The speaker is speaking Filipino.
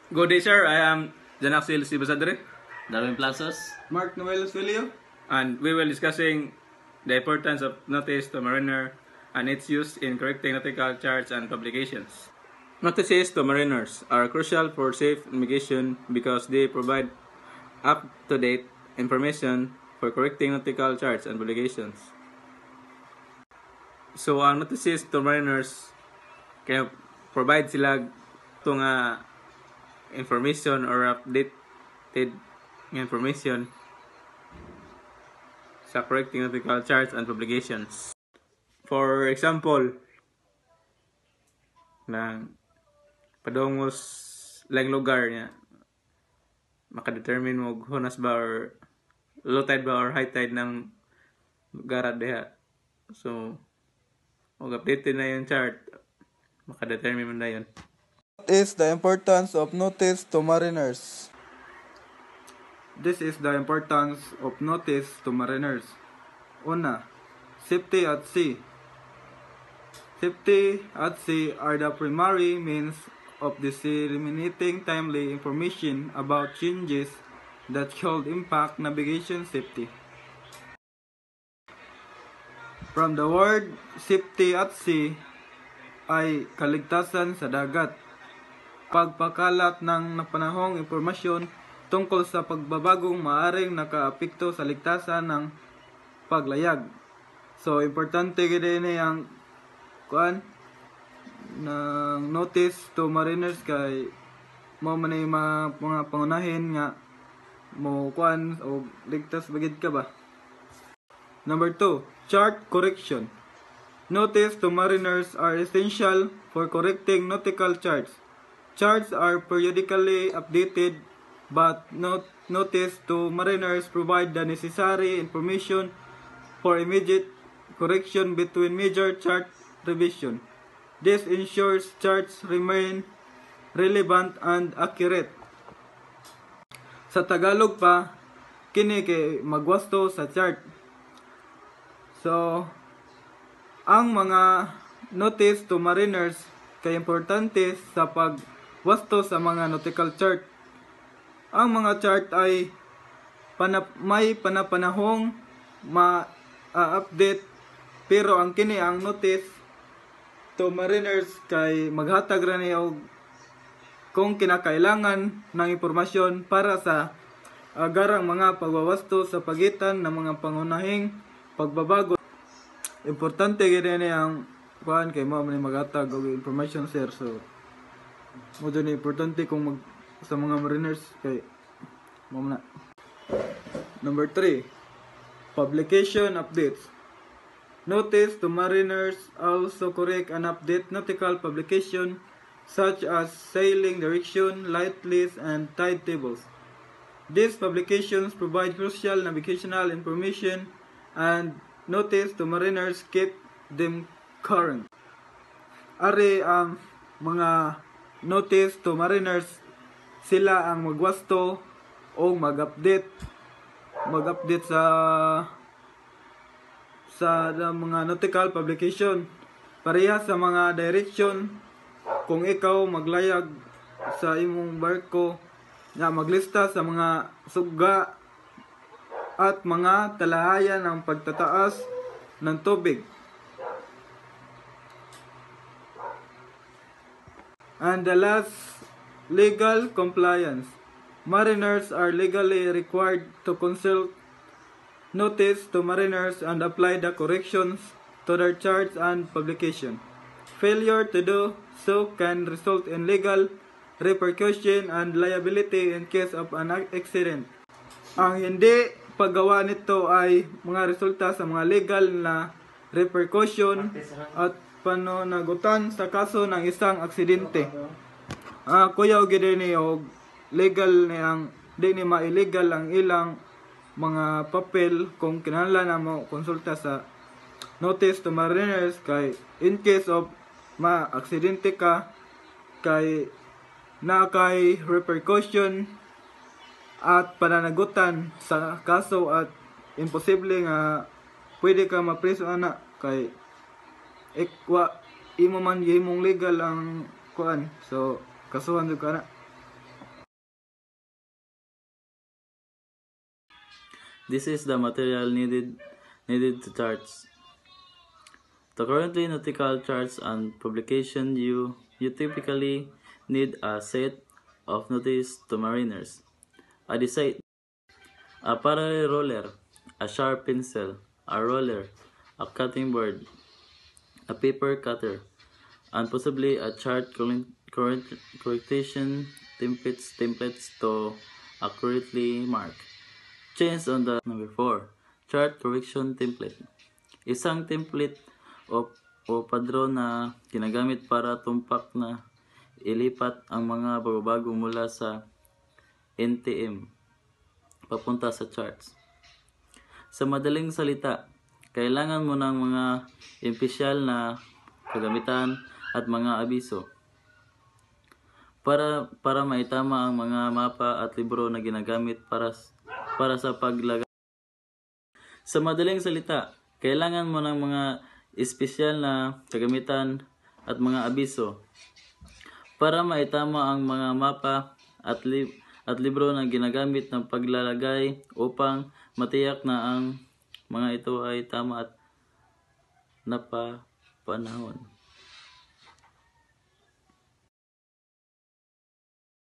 Good day, sir. I am Janaxil Sibasadre, Darwin Plazas. Mark Noel Filio. and we will discussing the importance of notice to mariner and its use in correcting nautical charts and publications. Notices to mariners are crucial for safe navigation because they provide up-to-date information for correcting nautical charts and publications. So, ang notices to mariners kaya provide sila itong information or updated information sa correcting nautical charts and publications. For example, na padongos lang lugar niya, makadetermine mo hunas ba or low tide ba or high tide ng lugar diha. So, updated na yung chart, makadetermine mo na yun. What is the importance of notice to mariners? This is the importance of notice to mariners. Una, safety at sea. Safety at sea are the primary means of disseminating timely information about changes that could impact navigation safety. From the word safety at sea ay kaligtasan sa dagat. Pagpakalat ng napanahong impormasyon tungkol sa pagbabagong maaring nakaapekto sa ligtasan ng paglayag. So, importante gid ni ang ng notice to mariners kay mo man ay mga pangunahin nga mo o ligtas bagid ka ba. Number 2, chart correction. Notice to mariners are essential for correcting nautical charts. Charts are periodically updated, but notice to mariners provide the necessary information for immediate correction between major chart revision. This ensures charts remain relevant and accurate. Sa Tagalog pa, kini kay magwasto sa chart. So, ang mga notice to mariners kay importante sa pagwasto sa mga nautical chart. Ang mga chart ay may panapanahong ma-update, pero ang kini ang notice to mariners kay maghatag ra niya og kung kinakailangan ng impormasyon para sa agarang mga pagwawasto sa pagitan ng mga pangunahing pagbabago. Importante gid ni ang kuan kay mao man maghatag og information, sir. So mo ni importante kung sa mga mariners kay mao na. Number 3, publication updates. Notice to mariners also correct and update nautical publication such as sailing direction, light list, and tide tables. These publications provide crucial navigational information, and notice to mariners keep them current. Ari ang mga notice to mariners, sila ang magwasto o mag-update sa mga nautical publication. Pareha sa mga direction, kung ikaw maglayag sa imong barko, na maglista sa mga sugga at mga talahayan ng pagtataas ng tubig. And the last, legal compliance. Mariners are legally required to consult notice to mariners and apply the corrections to their charts and publication. Failure to do so can result in legal repercussion and liability in case of an accident. Ang hindi paggawa nito ay mga resulta sa mga legal na repercussion at pananagutan sa kaso ng isang aksidente. Kuya og gid ni og legal ni ang di ni ma-illegal ang ilang mga papel kung kinahanglan na mo konsulta sa notice to mariners kay in case of ma-aksidente ka kay na kay repercussion at pananagutan sa kaso at imposible nga pwede ka mapreso ana kay imo man gihimong legal ang kuan, so kasuhan jud ka na. This is the material needed to charts. To currently nautical charts and publication, you typically need a set of notice to mariners, a decide, a parallel roller, a sharp pencil, a roller, a cutting board, a paper cutter, and possibly a chart correction templates to accurately mark. Change on the number 4. Chart correction template. Isang template o padron na ginagamit para tumpak na ilipat ang mga bago mula sa NTM papunta sa charts. Sa madaling salita, kailangan mo ng mga espesyal na kagamitan at mga abiso para maitama ang mga mapa at libro na ginagamit para sa paglagay. Sa madaling salita, kailangan mo ng mga espesyal na kagamitan at mga abiso para maitama ang mga mapa at libro na ginagamit ng paglalagay upang matiyak na ang mga ito ay tama at napapanahon.